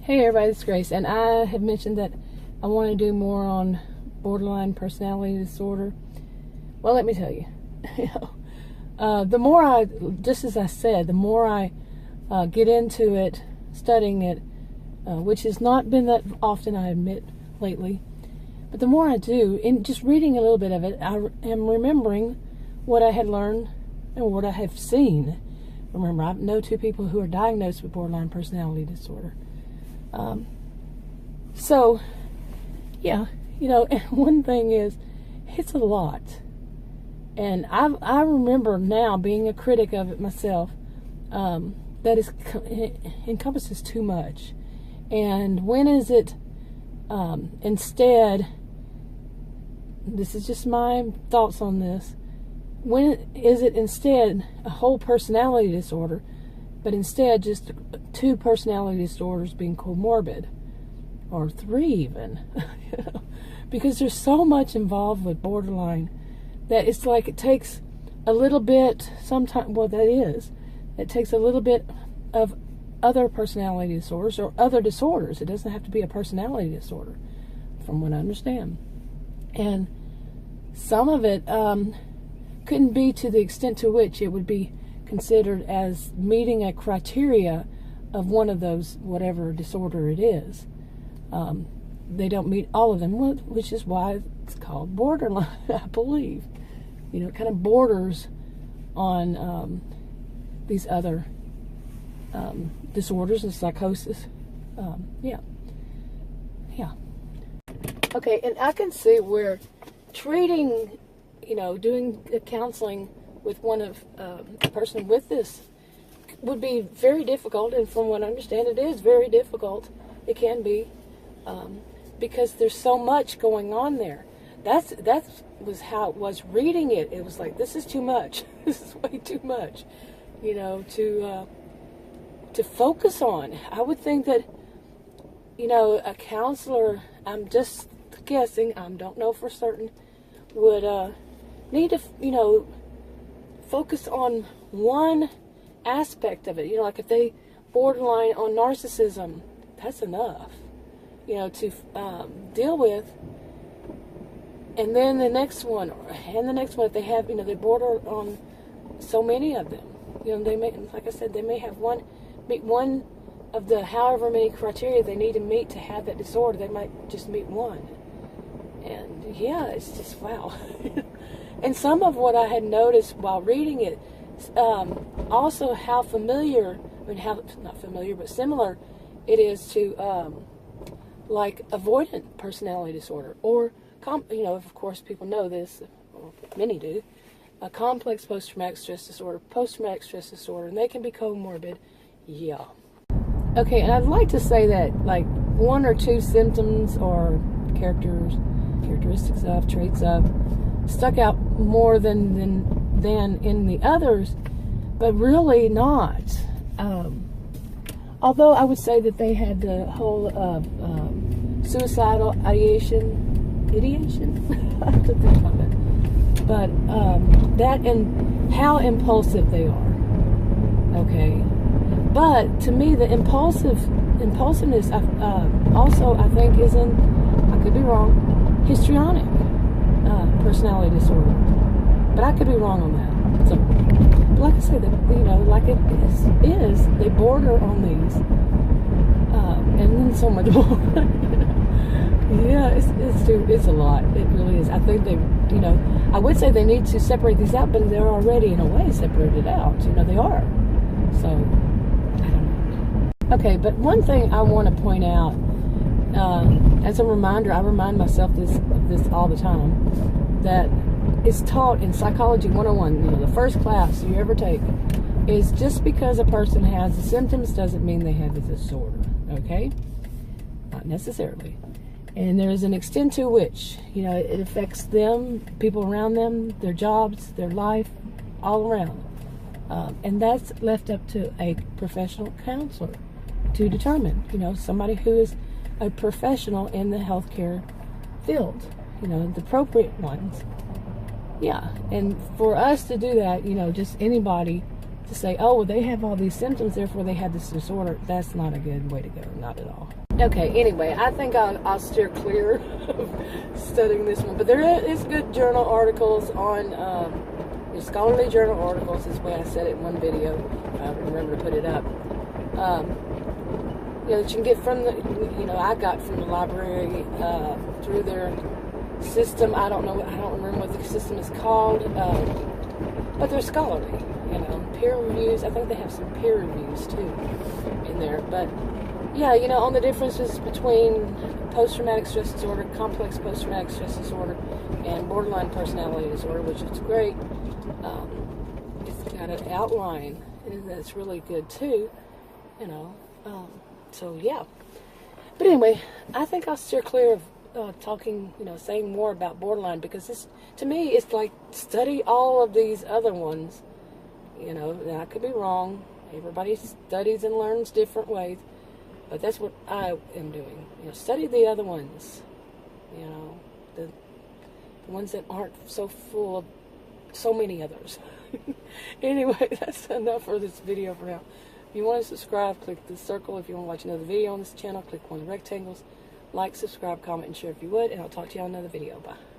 Hey everybody, it's Grace, and I have mentioned that I want to do more on borderline personality disorder. Well, let me tell you, the more I, just as I said, the more I get into it, studying it, which has not been that often, I admit, lately, but the more I do, in just reading a little bit of it, I am remembering what I had learned and what I have seen. Remember, I know 2 people who are diagnosed with borderline personality disorder. So, yeah, and one thing is, it's a lot. And I remember now being a critic of it myself, it encompasses too much. And when is it, instead, this is just my thoughts on this, when is it instead a whole personality disorder, but instead just 2 personality disorders being comorbid, or 3 even, because there's so much involved with borderline that it's like it takes a little bit, it takes a little bit of other personality disorders or other disorders. It doesn't have to be a personality disorder, from what I understand. And some of it couldn't be to the extent to which it would be considered as meeting a criteria of one of those, whatever disorder it is. They don't meet all of them, which is why it's called borderline, I believe. It kind of borders on these other disorders and psychosis. Yeah. Okay, and I can see where treating, doing counseling with a person with this would be very difficult, and from what I understand, it is very difficult. It can be, because there's so much going on there. That was how it was reading it. It was like, this is too much. This is way too much, to focus on. I would think that, a counselor, I'm just guessing, I don't know for certain, would need to, focus on one aspect of it. Like if they borderline on narcissism, that's enough, to deal with. And then the next one, if they have, they border on so many of them. They may, like I said, they may have meet one of the however many criteria they need to meet to have that disorder. They might just meet one. And yeah, it's just, wow. And some of what I had noticed while reading it, also how familiar, not familiar, but similar it is to, like, avoidant personality disorder, or, of course people know this, or many do, a complex post-traumatic stress disorder, and they can be comorbid. Yeah. Okay, and I'd like to say that, like, 1 or 2 symptoms or characteristics of, traits of, stuck out more than in the others, but really not. Although I would say that they had the whole suicidal ideation, I have to think about it. But that and how impulsive they are. Okay, but to me the impulsiveness also I think is in, I could be wrong, histrionic personality disorder, but I could be wrong on that. So, like I said, like it is, they border on these, and then so much more. Yeah, it's a lot. It really is. I think they, I would say they need to separate these out, but they're already in a way separated out. They are. So, I don't know. Okay, but one thing I want to point out, as a reminder, I remind myself of this all the time, that it's taught in Psychology 101, the first class you ever take, is just because a person has the symptoms doesn't mean they have the disorder, okay? Not necessarily. And there is an extent to which, it affects them, people around them, their jobs, their life, all around. And that's left up to a professional counselor to determine, somebody who is a professional in the healthcare field, the appropriate ones. Yeah, and for us to do that, just anybody to say, oh, well, they have all these symptoms, therefore they have this disorder. That's not a good way to go, not at all. Okay, anyway, I think I'll steer clear of studying this one. But there is good journal articles on, scholarly journal articles is the way I said it in one video. I remember to put it up. That you can get from the, I got from the library through their system. I don't remember what the system is called, but they're scholarly, peer reviews. I think they have some peer reviews too in there. But yeah, on the differences between post-traumatic stress disorder, complex post-traumatic stress disorder, and borderline personality disorder, which is great. It's got an outline, and that's really good too, so yeah. But anyway, I think I'll steer clear of talking, saying more about borderline, because this, to me, it's like study all of these other ones. Now I could be wrong. Everybody studies and learns different ways, but that's what I am doing. Study the other ones. The ones that aren't so full of so many others. Anyway, that's enough for this video for now. If you want to subscribe, click the circle. If you want to watch another video on this channel, click one of the rectangles. Like, subscribe, comment, and share if you would, and I'll talk to you on another video. Bye.